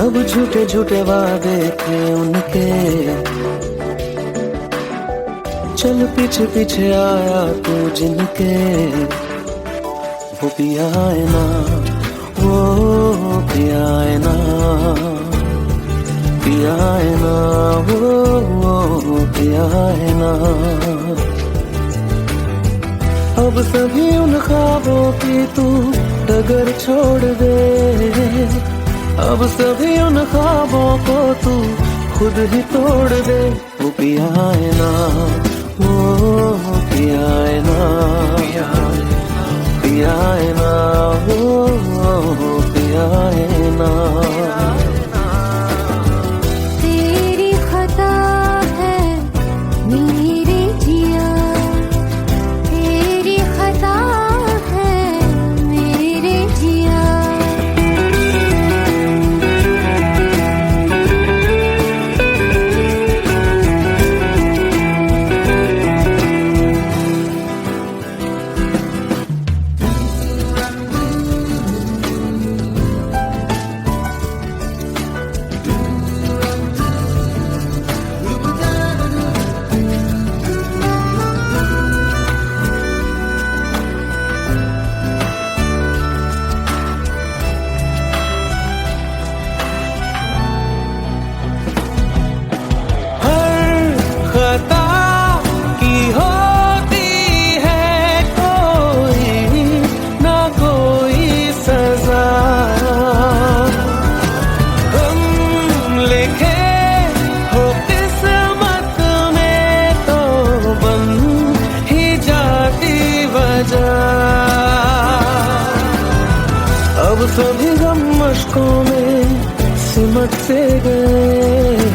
सब झूठे झूठे वादे थे उनके, चल पीछे पीछे आया तू जिनके। वो पिया है ना, वो पिया है ना, पिया है ना, वो पिया है ना। अब सभी उन ख्वाबों की तू डगर छोड़ दे, अब सभी उन ख्वाबों को तू खुद ही तोड़ दे। वो पिया है ना, वो पिया है ना, पिया है ना, वो पिया है ना। तेरी खता है मेरे जिया, तेरी खता है मेरे जिया। अब सभी गम मशकों में सिमट से गए,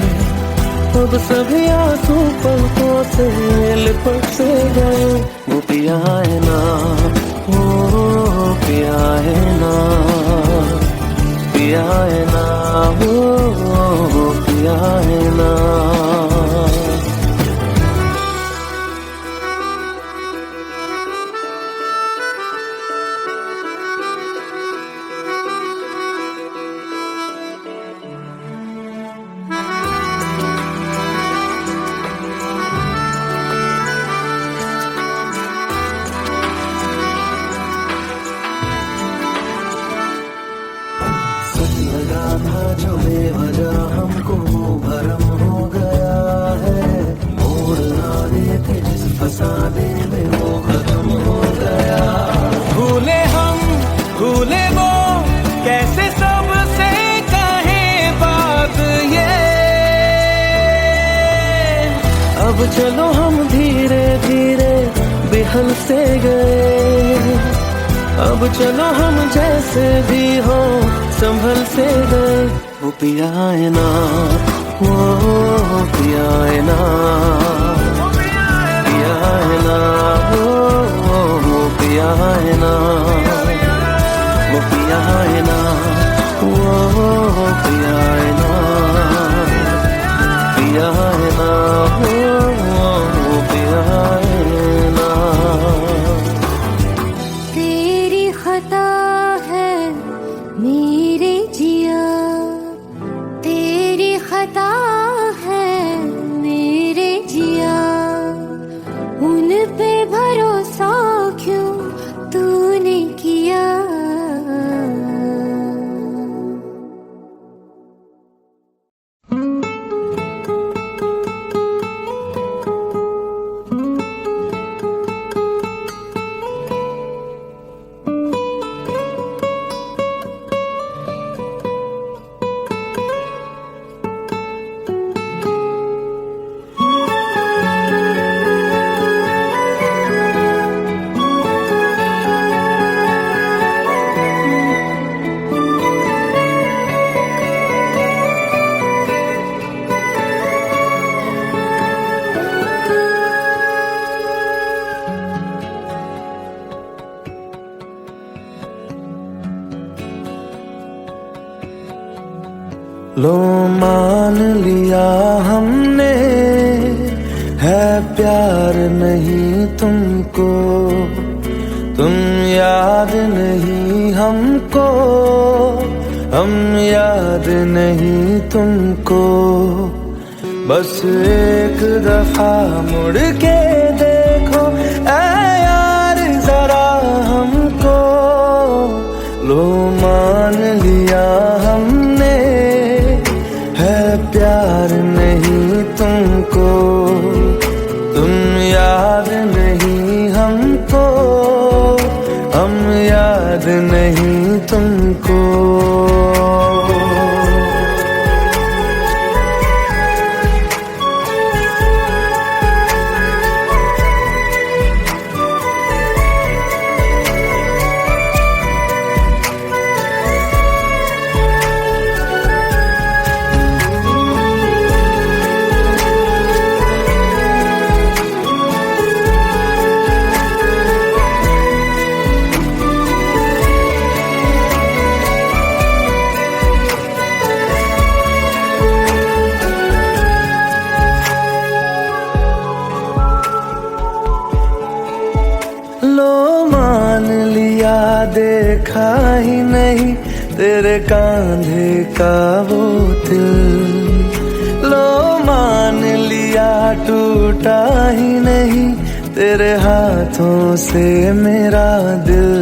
अब सभी आंसू पलकों से लिपट से गए। वो पिया है ना, वो पिया है ना, पिया है ना, वो पिया है ना। जो बेवजह हमको भरम हो गया है, मोड़ ना देते जिस फसाने में वो खत्म हो गया। भूले हम भूले वो, कैसे सबसे कहे बात ये। अब चलो हम धीरे धीरे बिहल से गए, अब चलो हम जैसे भी हो संभल से गए। वो पिया है ना, वो पिया है ना, पिया है ना, वो पिया है ना, वो पिया है ना, वो पिया है ना, पिया है ना, वो पिया है ना। तेरी खता है मेरे जिया, तेरी खता है मेरे जिया। उन पे भरोसा क्यों तूने किया। लो मान लिया हमने, है प्यार नहीं तुमको, तुम याद नहीं हमको, हम याद नहीं तुमको, बस एक दफा मुड़ के देखो ऐ यार जरा हमको। लो मान लिया हमने है प्यार नहीं तुमको, तुम याद नहीं हमको, हम याद नहीं तुमको। लो मान लिया देखा ही नहीं तेरे कांधे का वो दिल। लो मान लिया टूटा ही नहीं तेरे हाथों से मेरा दिल।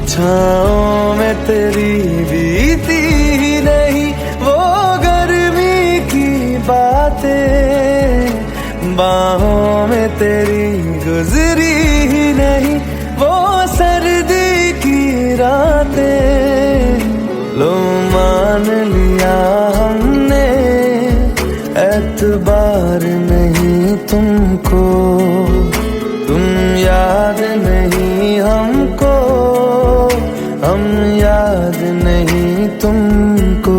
छाँव में तेरी बीती ही नहीं वो गर्मी की बातें, बाहों में तेरी गुजरी ही नहीं वो सर्दी की रातें। लो मान लिया हमने एतबार नहीं तुमको, तुम याद नहीं हमको, हम याद नहीं तुमको।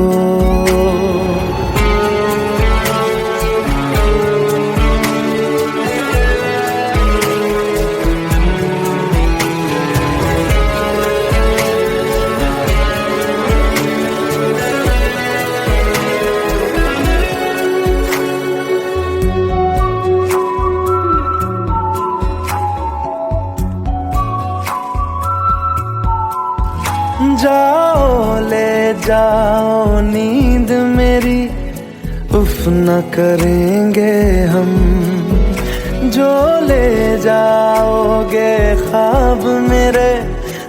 जाओ ले जाओ नींद मेरी, उफ न करेंगे हम। जो ले जाओगे ख्वाब मेरे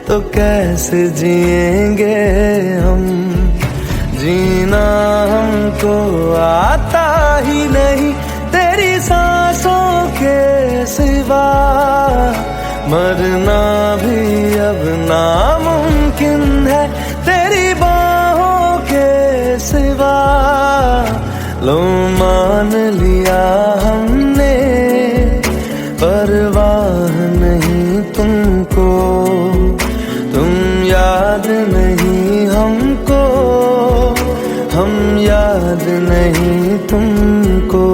तो कैसे जिएंगे हम। जीना हमको आता ही नहीं तेरी सांसों के सिवा, मरना भी अब नामुमकिन है तेरी बाहों के सिवा। लो मान लिया हमने परवाह नहीं तुमको, तुम याद नहीं हमको, हम याद नहीं तुमको।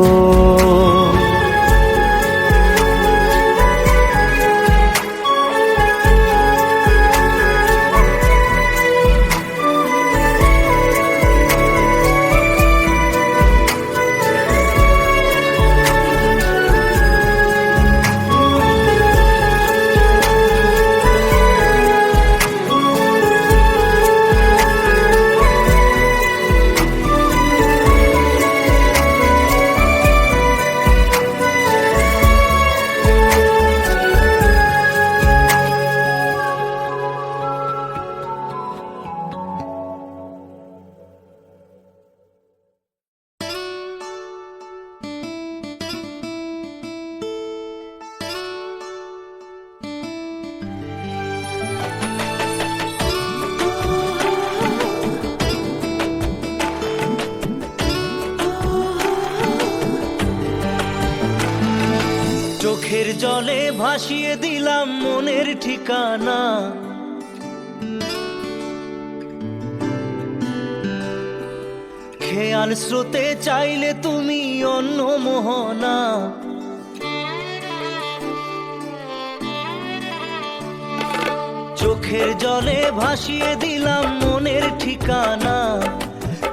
চোখের জলে ভাসিয়ে দিলাম মনের ঠিকানা, খেয়াল স্রোতে চাইলে তুমি অন্য মোহনা। চোখের জলে ভাসিয়ে দিলাম মনের ঠিকানা,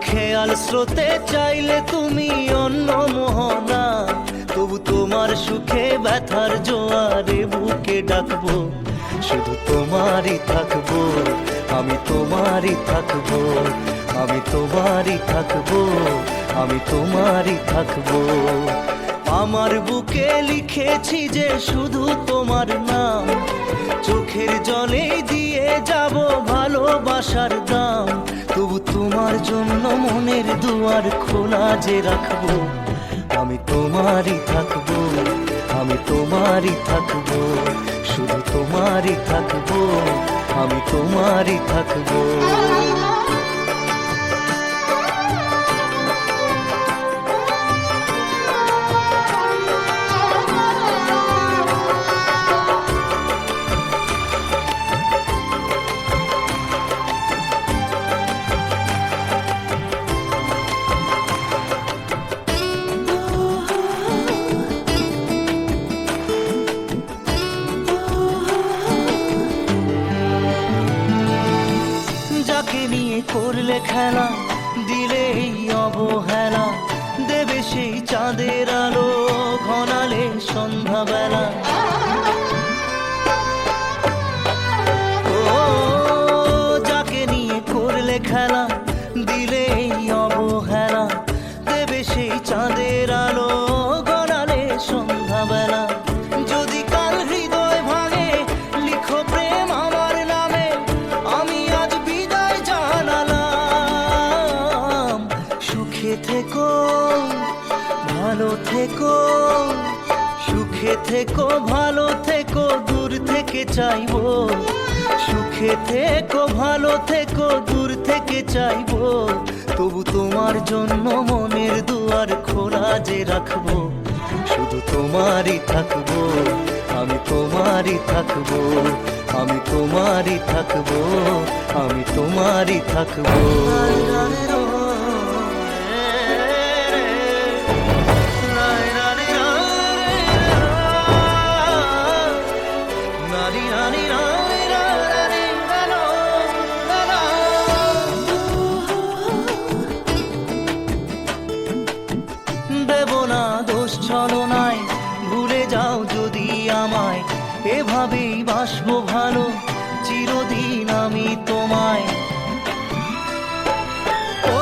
খেয়াল স্রোতে চাইলে তুমি অন্য মোহনা। তবু তোমার সুখে ব্যথার জোয়ারে বুকে ডাকবো, শুধু তোমারই থাকবো, আমি তোমারই থাকবো, আমি তোমারই থাকবো, আমি তোমারই থাকবো। আমার বুকে লিখেছি যে শুধু তোমার নাম, চোখের জলে দিয়ে যাব ভালোবাসার দাম। তবু তোমার জন্য মনের দুয়ার খোলা যে রাখবো, আমি তোমারই থাকবো, আমি তোমারই থাকবো, শুধু তোমারই থাকবো, আমি তোমারই থাকবো। যাকে নিয়ে করলে খেলা, দিলে এই অবহেলা, দেবে সেই চাঁদের আলো ঘনালে সন্ধ্যাবেলা। ও যাকে নিয়ে করলে খেলা, দিলে এই অবহেলা, দেবে সেই চাঁদের আলো ঘনালে সন্ধ্যাবেলা। যদি কাল হৃদয় ভাঙে লিখো প্রেম আমার নামে, আমি আজ বিদায় জানালাম। সুখে থেকো, ভালো থেকো, সুখে থেকো, ভালো থেকো, দূর থেকে চাইবো। সুখে থেকো, ভালো থেকো, দূর থেকে চাইবো। তবু তোমার জন্য মনের দুয়ার খোলা যে রাখবো, শুধু তোমারই থাকবো, আমি তোমারই থাকবো, আমি তোমারই থাকবো, আমি তোমারই থাকবো। দেব না দোষ ছলনায়, ভুলে যাও যদি আমায়, এভাবেই বাসবো ভালো চিরদিন আমি তোমায়। ও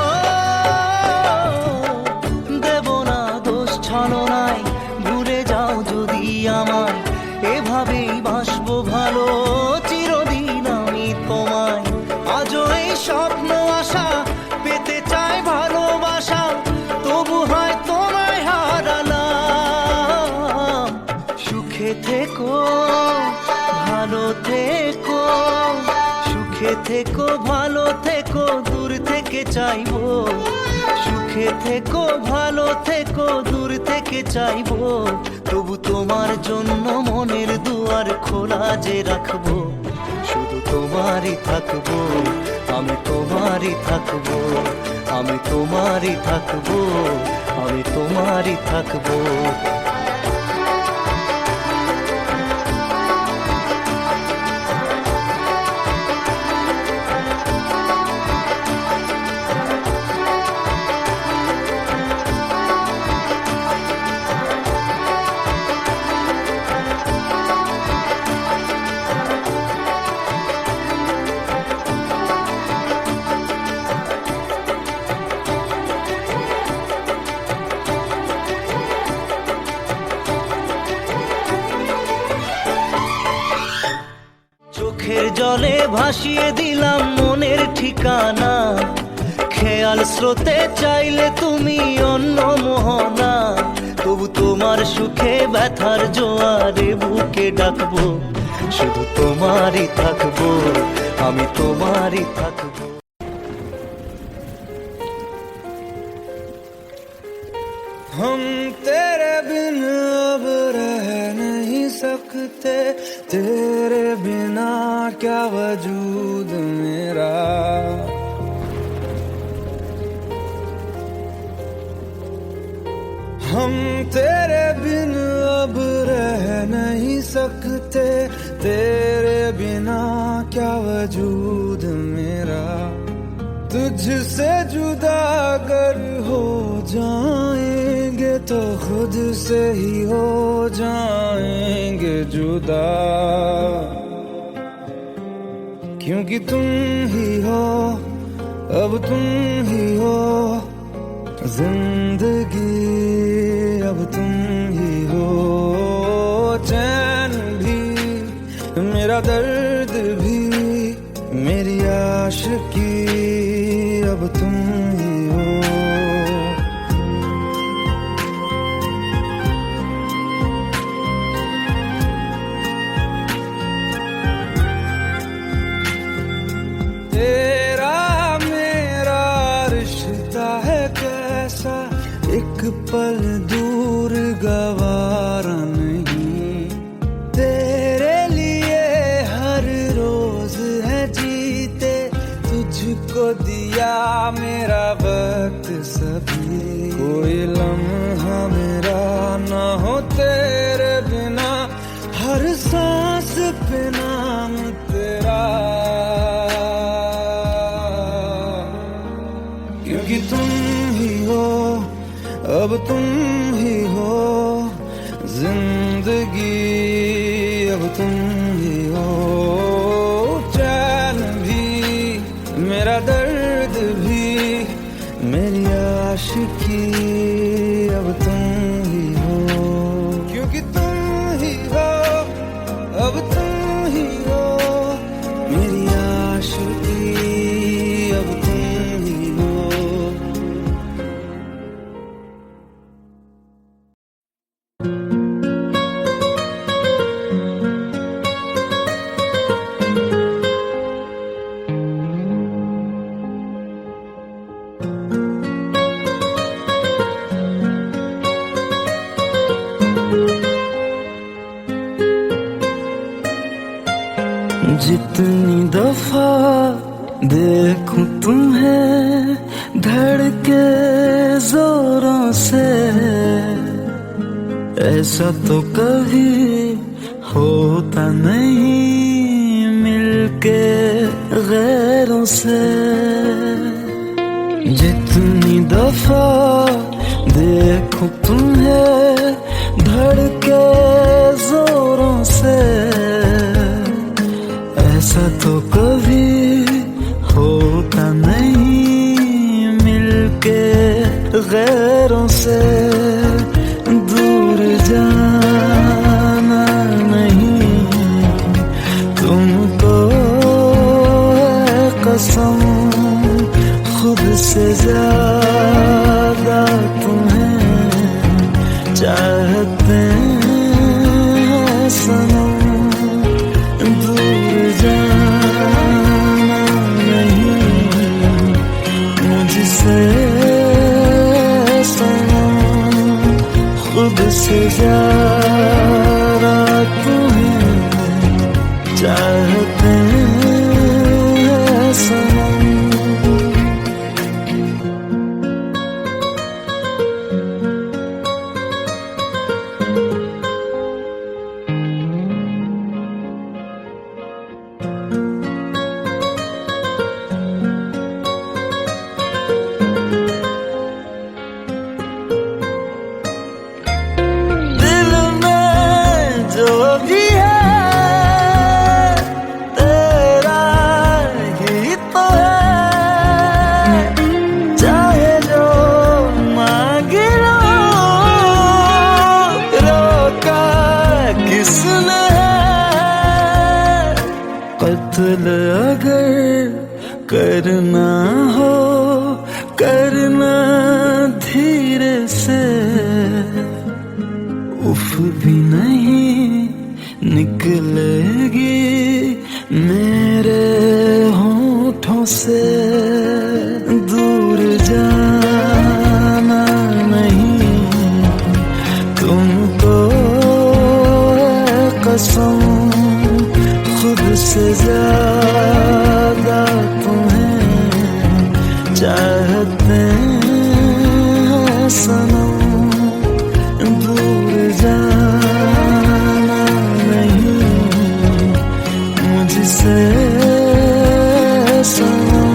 দেব না দোষ ছলনায়, ভুলে যাও যদি আমায়, এভাবেই বাসবো ভালো চিরদিন আমি তোমায়। আজও এই স্বপ্ন আশা পেতে চাই ভালোবাসা, তবু হয় তোমায় হারালাম। সুখে থেকো, ভালো থেকো, সুখে থেকো, ভালো থেকো, দূর থেকে চাইবো। সুখে থেকো, ভালো থেকো, দূর থেকে চাইবো। তবু তোমার জন্য মনের দুয়ার খোলা যে রাখবো, শুধু তোমারই থাকবো, আমি তোমারই থাকবো, আমি তোমারই থাকবো, আমি তোমারই থাকবো। চোখের জলে ভাসিয়ে দিলাম মনের ঠিকানা, খেয়াল স্রোতে চাইলে তুমি অন্য মোহনা। তবু তোমার সুখে ব্যথার জোয়ারে বুকে ডাকবো, শুধু তোমারই থাকবো, আমি তোমারই থাকবো। हम तेरे बिन अब रह नहीं सकते, तेरे बिना क्या वजूद मेरा। हम तेरे बिन अब रह नहीं सकते, तेरे बिना क्या वजूद मेरा। तुझसे जुदा अगर हो जाएंगे तो खुद से ही हो जाएंगे जुदा। क्योंकि तुम ही हो, अब तुम ही हो जिंदगी, अब तुम ही हो चैन भी, मेरा दर्द भी, मेरी आशिकी, अब तुम ही हो। तेरा मेरा रिश्ता है कैसा, एक पल दूर गवारा नहीं, तेरे लिए हर रोज है जीते, तुझको दिया मेरा वक्त सभी, कोई लम्हा मेरा ना हो तेरे बिना, हर सांस पे नाम तेरा, क्योंकि तुम ही हो, अब तुम ही हो जिंदगी, अब तुम ही हो चैन भी, मेरा दर्द भी, मेरी आशिकी, अब तुम ही हो, क्योंकि तुम ही हो, अब तुम ही हो मेरी आशिकी, अब तुम ही हो। जितनी दफा देखूं तुम्हें धड़के जोरों से, ऐसा तो कभी होता नहीं मिलके गैरों से। जितनी दफा देखूं तुम्हें धड़के जोरों से, ऐसा तो कभी होता नहीं मिलके गैरों से। दूर जाना नहीं तुमको है कसम, खुद से ज्यादा तुम्हें चाहते हैं सनम। खुद से ज्यादा तुम्हें चाहते हैं सनम। कत्ल अगर करना हो करना धीरे से, उफ भी नहीं निकलेगी मेरे होठों से। दूर जाना नहीं तुमको है कसम, खुद से ज्यादा तुम्हें चाहते हैं सनम। दूर जाना नहीं मुझसे सनम,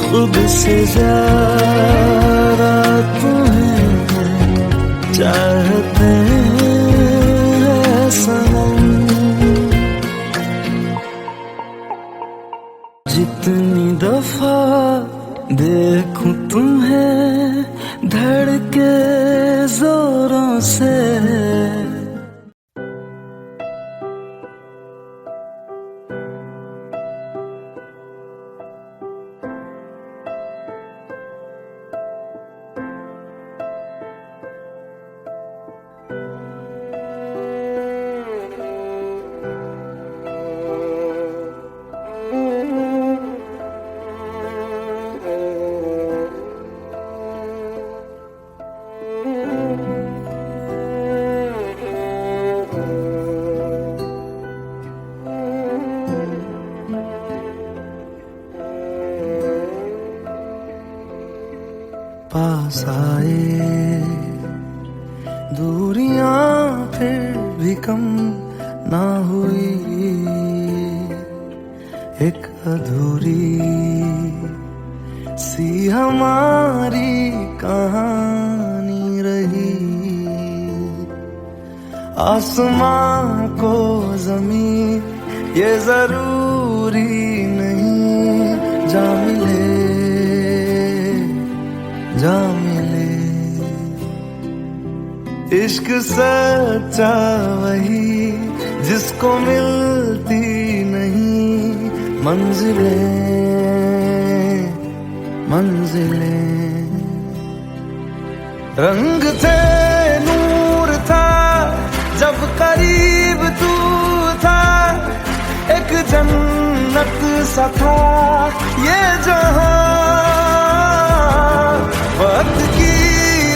खुद से ज्यादा तुम्हें चाहते हैं सनम। है धड़के जोरों से। पास आए दूरियां फिर भी कम ना हुई, एक अधूरी सी हमारी कहानी रही। आसमां को जमीन ये जरूरी नहीं, जा मिले जा मिले। इश्क सच्चा वही जिसको मिलती नहीं मंजिलें मंजिलें। रंग थे नूर था जब करीब तू था, एक जन्नत सा था ये जहां। वक्त की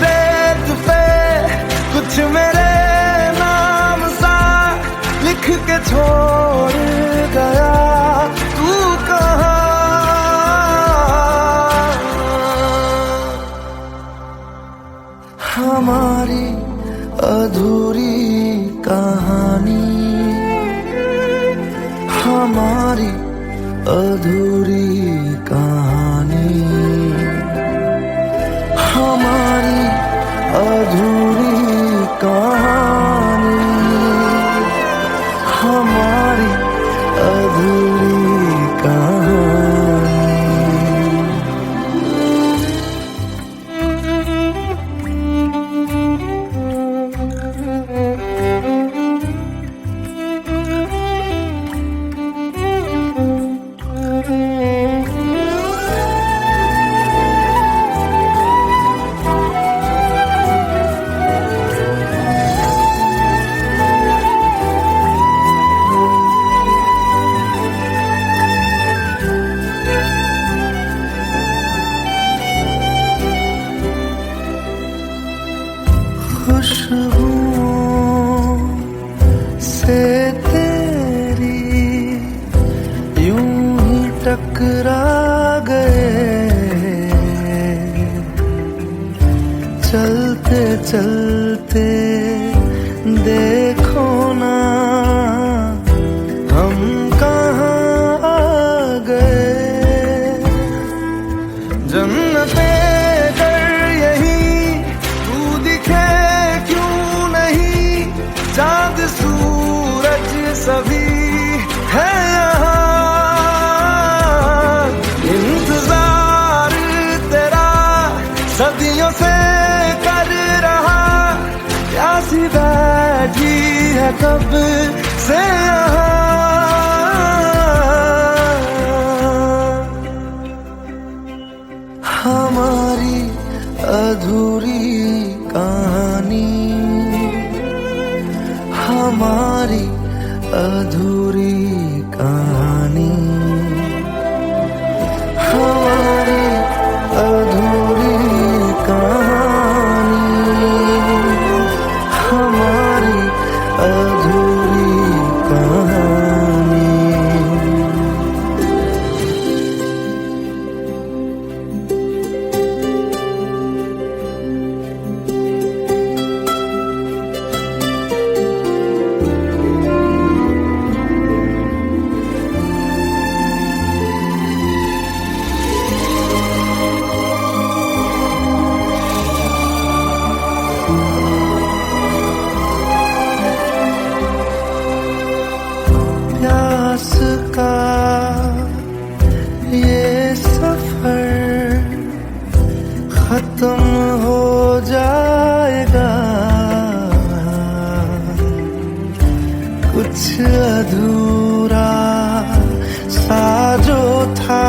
रेत पे कुछ मेरे नाम सा लिख के छोड़ गया, तू कहाँ। हमारी अधूरी कहानी, हमारी अधूरी कहानी, हमारी अधूरी कहानी, हमारी अधूरी कहानी। खुशबुओं से तेरी यूं ही टकरा गए, चलते चलते देखो ना हम कहाँ आ गए। जन्नते चांद सूरज सभी है यहाँ, इंतजार तेरा सदियों से कर रहा, प्यासी बैठी है कब से यहाँ। हमारी अधूरी कहानी, हमारी अधूरी कहानी, हमारी अधूरी कहानी, हमारी अधूरी कहानी। खत्म हो जाएगा कुछ अधूरा सा जो था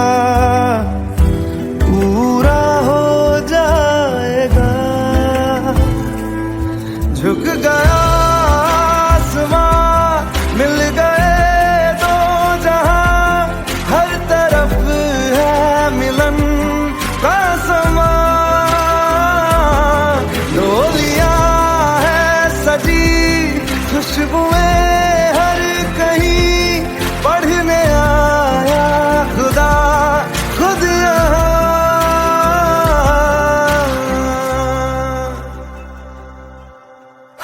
पूरा हो जाएगा। झुक गया आसमां मिल गए दो जहां हर तरफ है मिलन का समा। डोलियां है सजी खुशबुएं हर कहीं पढ़ने आया खुदा खुद यहाँ।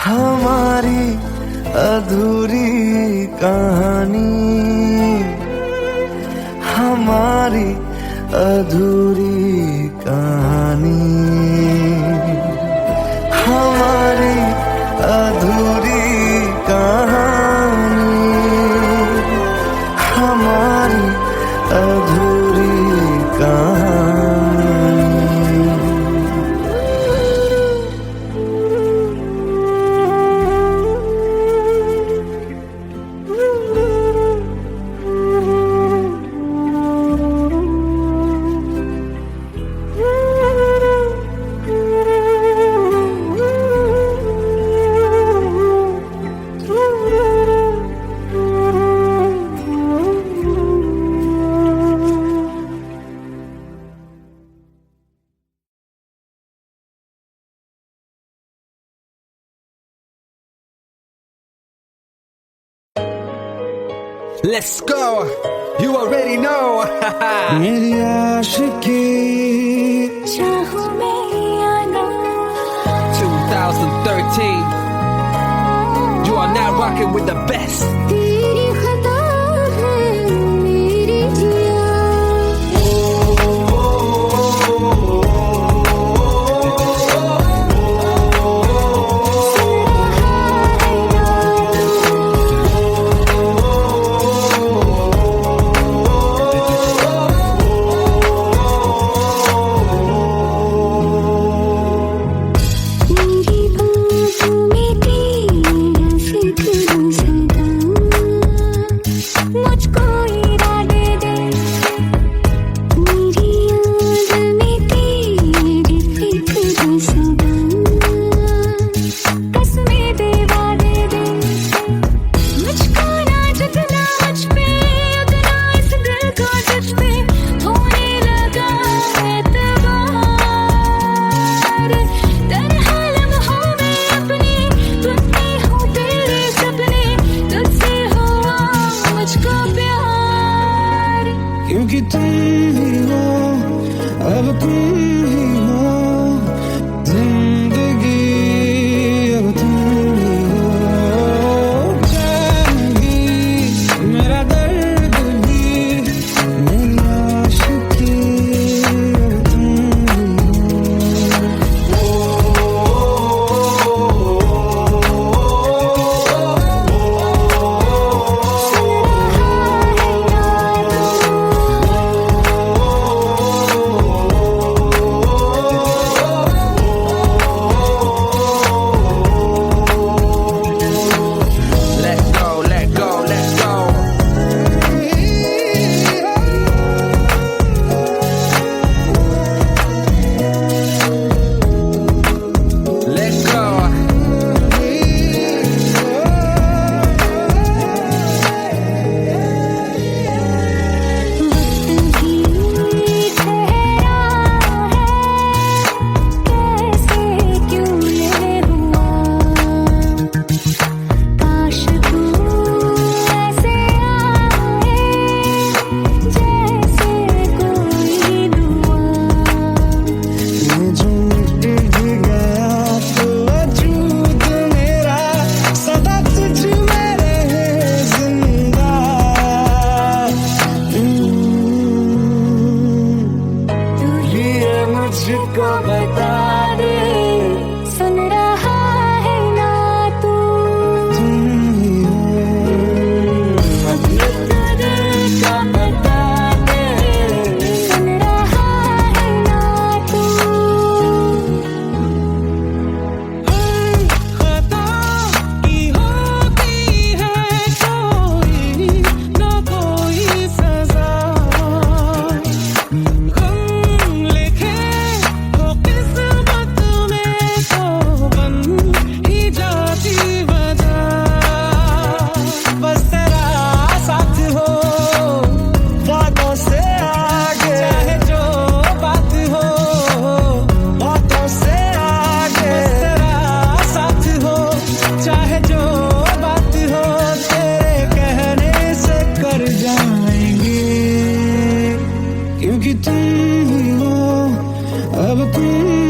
हमारी अधूरी कहानी हमारी अधूरी कहानी हमारी अधूरी कहानी हमारी अधूरी कहानी। Let's go. You already know. मेरी आशिकी चाहूं मैं या ना 2013. You are now rocking with the best. तेरी खता है मेरी जिया। क्योंकि तुम ही हो अब तुम ही हो जिंदगी अब तुम ही हो। जान भी मेरा दर्द भी मेरी आशिकी अब तुम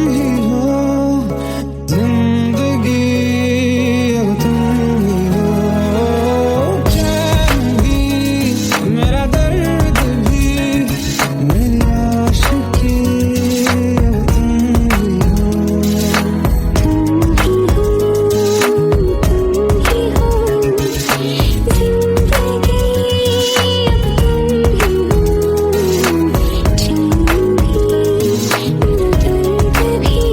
ही हो जिंदगी, अब तुम ही हो चैन भी, मेरा दर्द भी, मेरी आशिकी, अब तुम ही हो। जिंदगी अब तुम ही हो,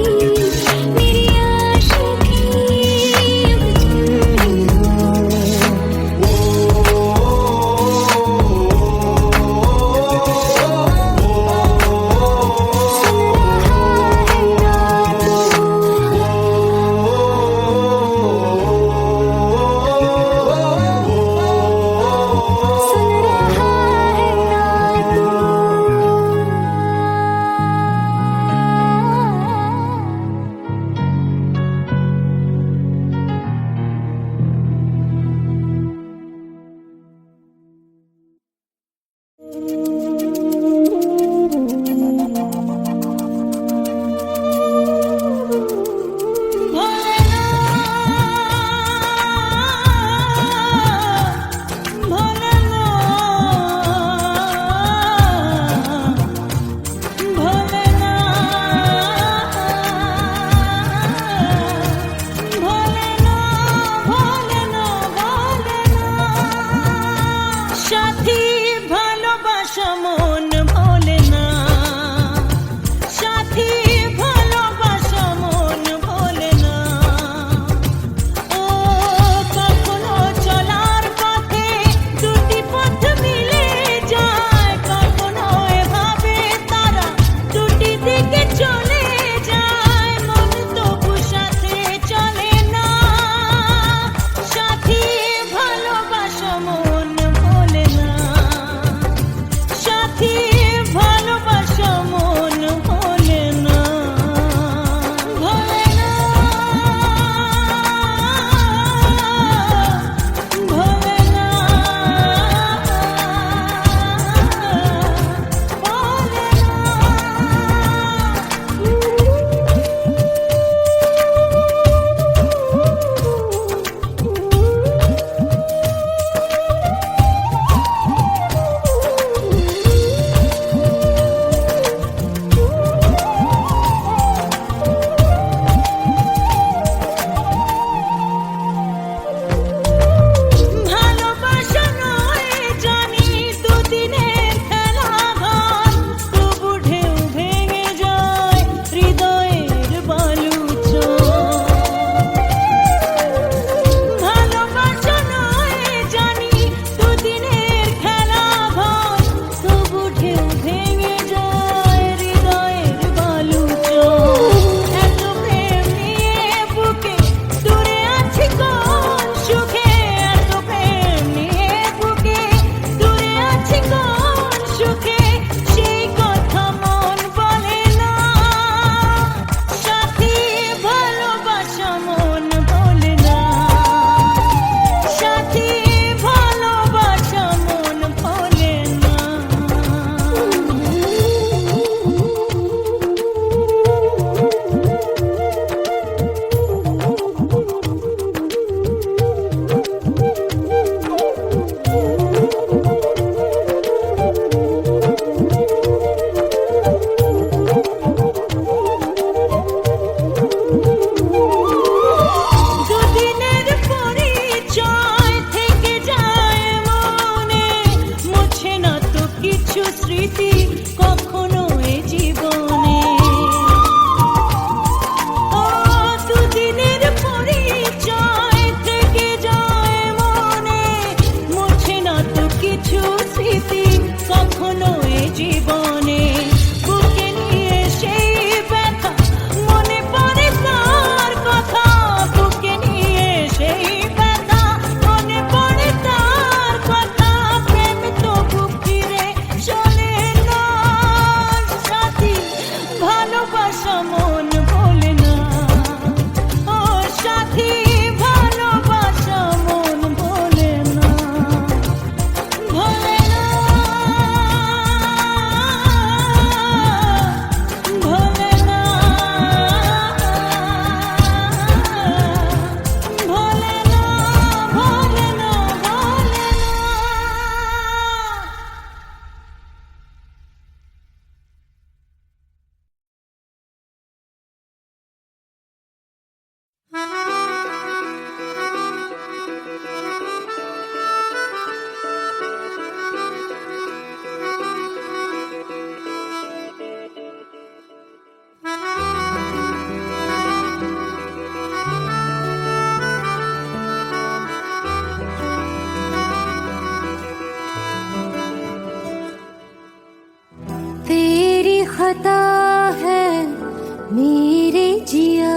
मेरे जिया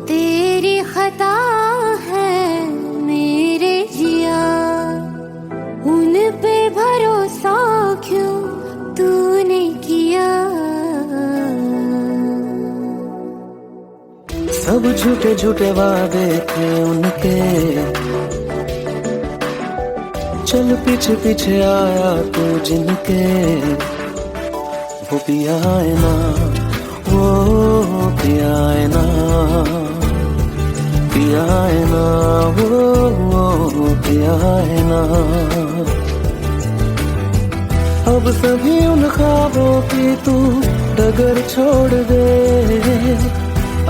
तेरी खता है मेरे जिया, उन पे भरोसा क्यों तूने किया। सब झूठे झूठे वादे थे उनके, चल पीछे पीछे आया तू जिनके। वो पिया है ना, वो पिया है ना, पिया है ना, वो पिया है ना। अब सभी उन ख्वाबों की तू डगर छोड़ दे,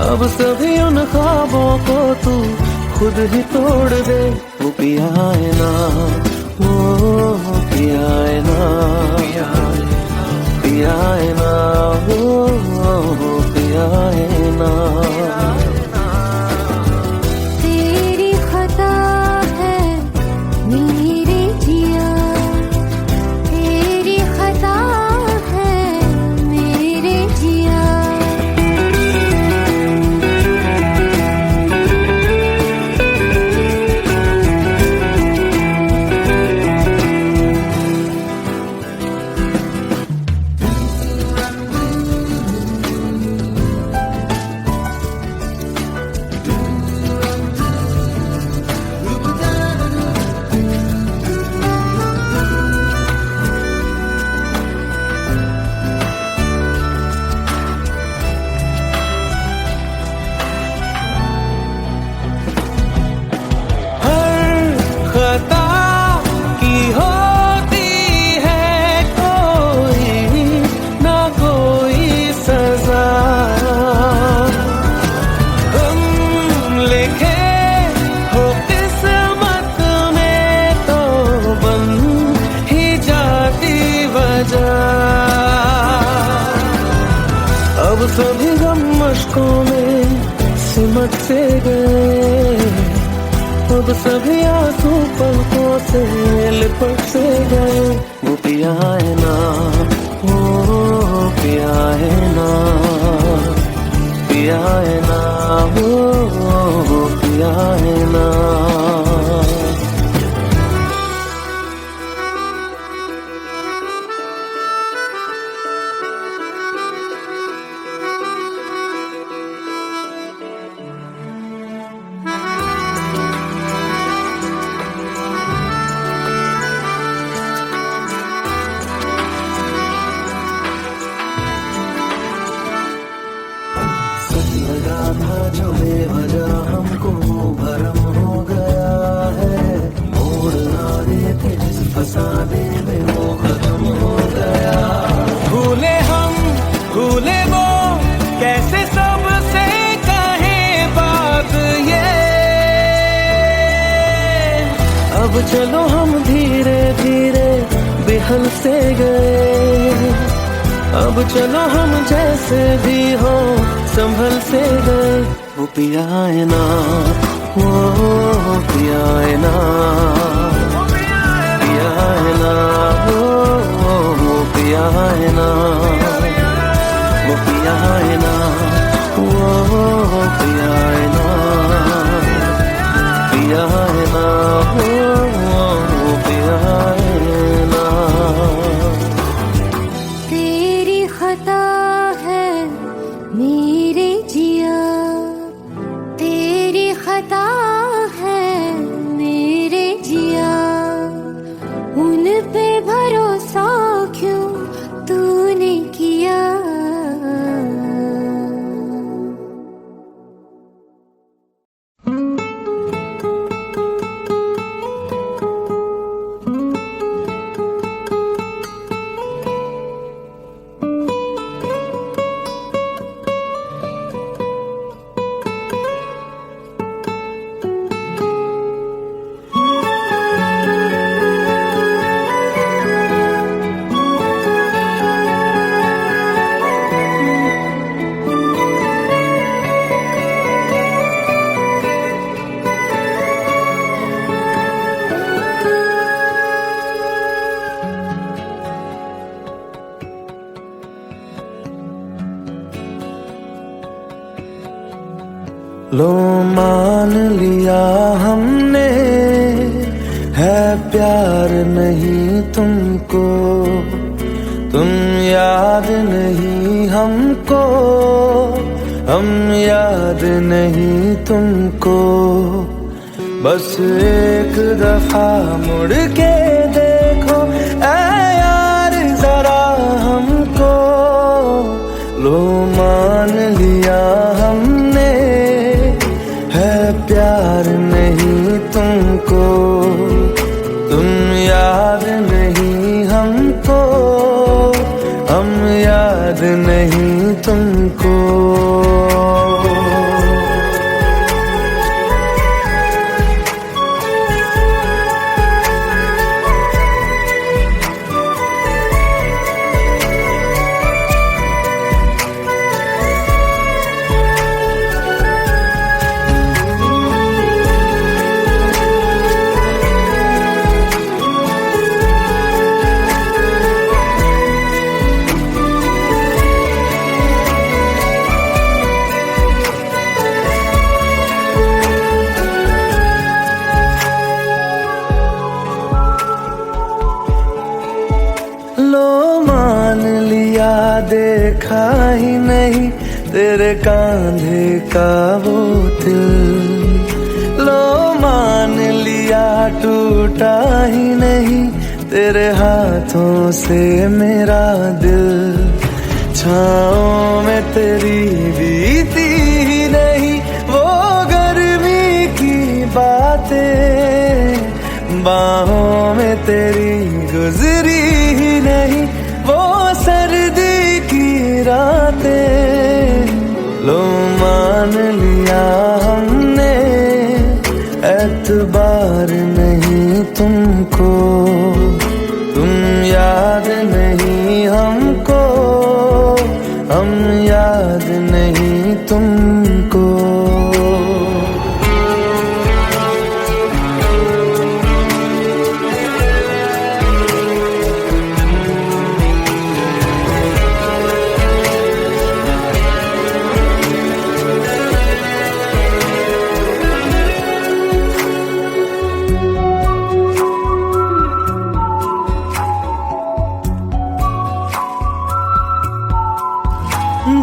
अब सभी उन ख्वाबों को तू खुद ही तोड़ दे। वो पिया है ना, वो पिया है ना, पिया है ना, वो पिया है ना। तेरी खता है मेरे जिया, तेरी खता है मेरे जिया। खता की होती है कोई ना कोई सजा, हम लिखे हो किस्मत में तो बन ही जाती वजह। अब सभी गम मशकों में सिमट से गए, अब सभी आंसू पलकों से लिपट से गए। वो पिया है ना, वो पिया है ना, पिया है ना, वो पिया है ना। लगा था जो बेवजह हमको भरम हो गया है, मोड़ ना देते जिस फसाने में वो खत्म हो गया। भूले हम भूले वो कैसे सबसे कहे बात ये, अब चलो हम धीरे धीरे बेहल से गए। अब चलो हम जैसे भी हो संभल से गए। वो पिया है ना, वो पिया है ना, पिया है ना, वो पिया है ना, वो पिया है ना, वो पिया है ना, पिया है ना, वो पिया है ना। तेरी खता है मेरे जिया, तेरी खता है मेरे जिया, उन पे भरोसा क्यों तूने किया। लो मान लिया हमने, है प्यार नहीं तुमको, तुम याद नहीं हमको, हम याद नहीं तुमको। बस एक दफा मुड़ के देखो ऐ यार जरा हमको, लो मान लिया हमने, है प्यार नहीं तुमको, तुम याद नहीं हमको, हम याद नहीं तुमको। लो मान लिया देखा ही नहीं तेरे कांधे का वो दिल, लो मान लिया टूटा ही नहीं तेरे हाथों से मेरा दिल। छाँव में तेरी बीती ही नहीं वो गर्मी की बातें, बाहों में तेरी गुजरी ही नहीं वो सर्दी की रातें। लो मान लिया हमने, एतबार नहीं तुमको, तुम याद नहीं हमको, हम याद नहीं तुमको।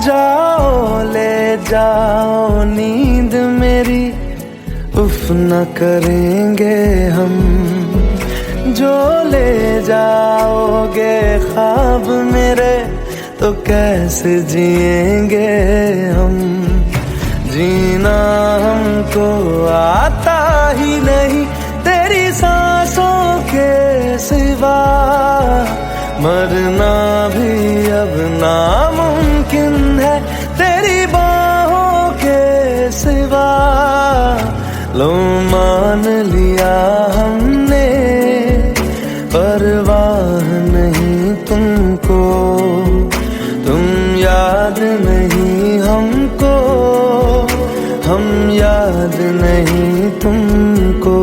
जाओ ले जाओ नींद मेरी, उफ न करेंगे हम, जो ले जाओगे ख्वाब मेरे तो कैसे जिएंगे हम। जीना हमको आता ही नहीं तेरी सांसों के सिवा, मरना भी अब नामुमकिन है तेरी बाहों के सिवा। लो मान लिया हमने, परवाह नहीं तुमको, तुम याद नहीं हमको, हम याद नहीं तुमको।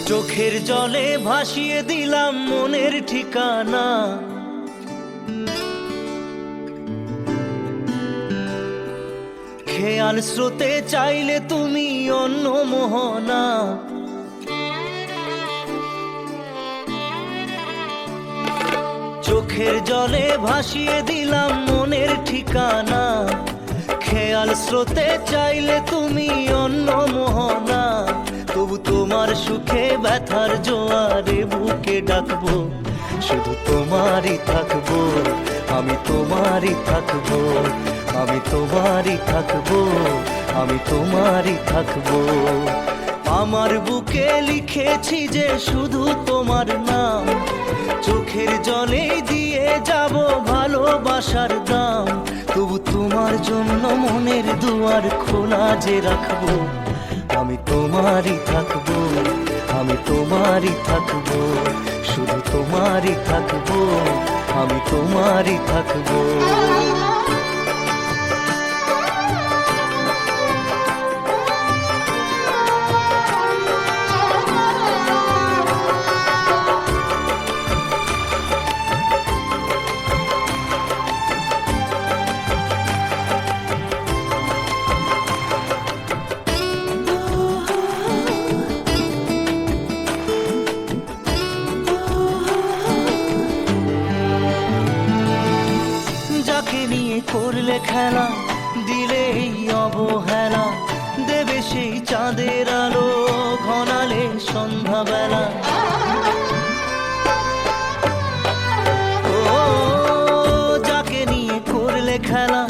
চোখের জলে ভাসিয়ে দিলাম মনের ঠিকানা, খেয়াল স্রোতে চাইলে তুমি অন্য মোহনা। চোখের জলে ভাসিয়ে দিলাম মনের ঠিকানা, খেয়াল স্রোতে চাইলে তুমি অন্য মোহনা, তবু তোমার সুখে ব্যথার জোয়ারে বুকে ডাকবো, শুধু তোমারই থাকবো, আমি তোমারই থাকবো, আমি তোমারই থাকবো, আমি তোমারই থাকবো। আমার বুকে লিখেছি যে শুধু তোমার নাম, চোখের জলে দিয়ে যাব ভালোবাসার দাম, তবু তোমার জন্য মনের দুয়ার খোলা যে রাখবো, আমি তোমারই থাকবো, আমি তোমারই থাকবো, শুধু তোমারই থাকবো, আমি তোমারই থাকবো। যাকে নিয়ে করলে খেলা, দিলে এই অবহেলা, দেবে সেই চাঁদের আলো ঘনালে সন্ধ্যাবেলা। ও যাকে নিয়ে করলে খেলা,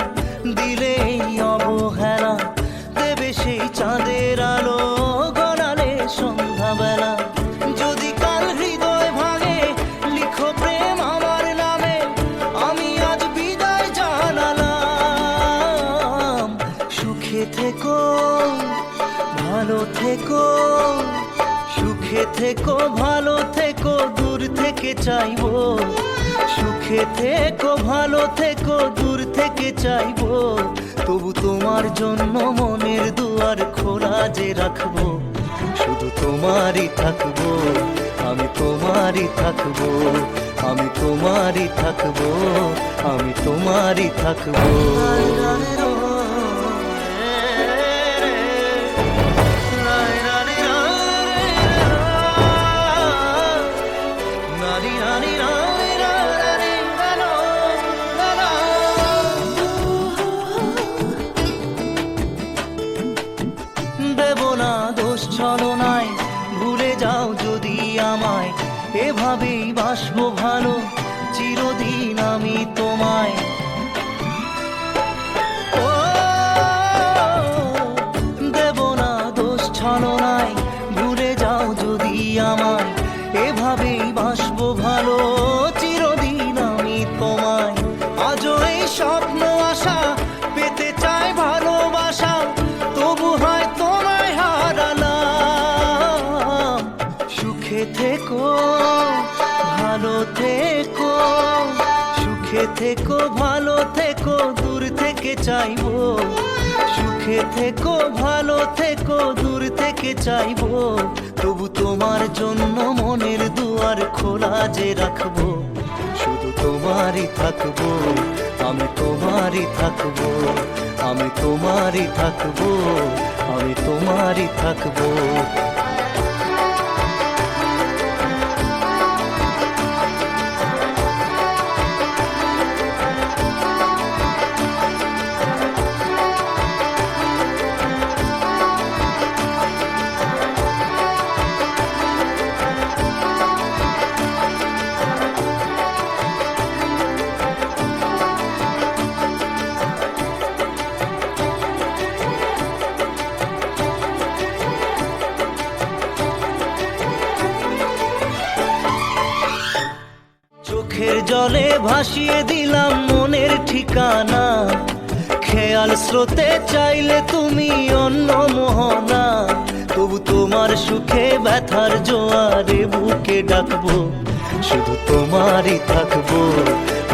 দিলে এই অবহেলা, দেবে সেই চাঁদের আলো ঘনালে সন্ধ্যাবেলা। যদি কাল হৃদয় ভাঙে লিখো প্রেম আমার নামে, আমি আজ বিদায় জানালাম। সুখে থেকো, ভালো থেকো, সুখে থেকো, ভালো থেকো, দূর থেকে চাইবো, সুখে থেকো, ভালো থেকো, দূর থেকে চাইবো, তবু তোমার জন্য মনের দুয়ার খোলা যে রাখবো, শুধু তোমারই থাকবো, আমি তোমারই থাকবো, আমি তোমারই থাকবো, আমি তোমারই থাকবো। দেব না দোষ ছলনায়, ভুলে যাও যদি আমায়, এভাবেই বাসবো ভালো চিরদিন আমি তোমায়। ও দেব না দোষ ছলনায়, ভুলে যাও যদি আমায়, এভাবেই বাসবো ভালো চিরদিন আমি তোমায়। আজও এই স্বপ্ন আশা পেতে চাই ভালোবাসা, তবু হয় তোমায় হারালাম। সুখে থেকো, ভালো থেকো, সুখে থেকো, ভালো থেকো, দূর থেকে চাইবো, সুখে থেকো, ভালো থেকো, দূর থেকে চাইবো, তবু তোমার জন্য মনের দুয়ার খোলা যে রাখবো, শুধু তোমারই থাকবো, আমি তোমারই থাকবো, আমি তোমারই থাকবো, আমি তোমারই থাকবো। চোখের জলে ভাসিয়ে দিলাম মনের ঠিকানা, খেয়াল স্রোতে চাইলে তুমি অন্য মোহনা, তবু তোমার সুখে ব্যথার জোয়ারে বুকে ডাকবো, শুধু তোমারই থাকবো,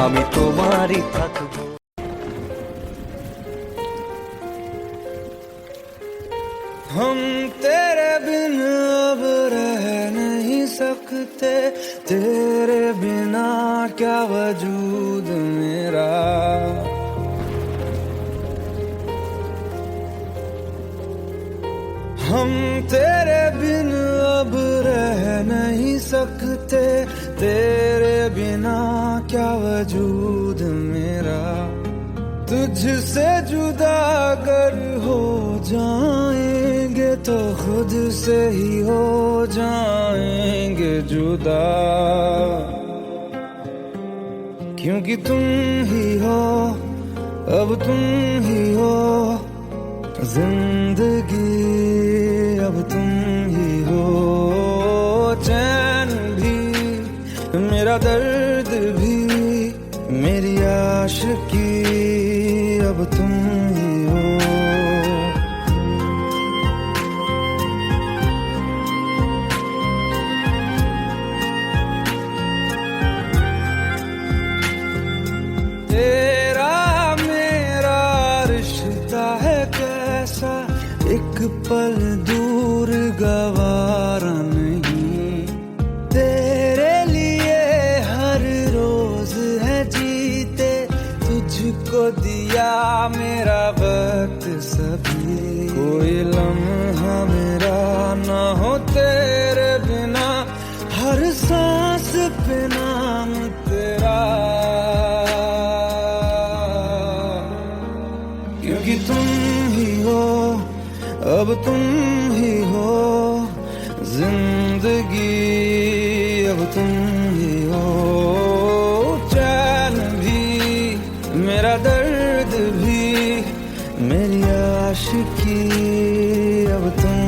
আমি তোমারই থাকবো। हम तेरे बिन अब रह नहीं सकते, तेरे बिना क्या वजूद मेरा। हम तेरे बिन अब रह नहीं सकते, तेरे बिना क्या वजूद मेरा। तुझसे जुदा अगर हो जाएंगे तो खुद से ही हो जाएंगे जुदा, क्योंकि तुम ही हो, अब तुम ही हो जिंदगी, अब तुम ही हो चैन भी, मेरा दर्द भी, मेरी आशिकी, अब तुम ही हो। तेरा मेरा रिश्ता है कैसा, एक पल दूर गवारा नहीं, तेरे लिए हर रोज है जीते, तुझको दिया मेरा वक्त सभी, कोई लम्हा मेरा ना हो तेरे बिना, हर सांस पे नाम तेरा, क्योंकि तुम ही हो, अब तुम ही हो जिंदगी, अब तुम ही हो चैन भी, मेरा दर्द भी, मेरी आशिकी, अब तुम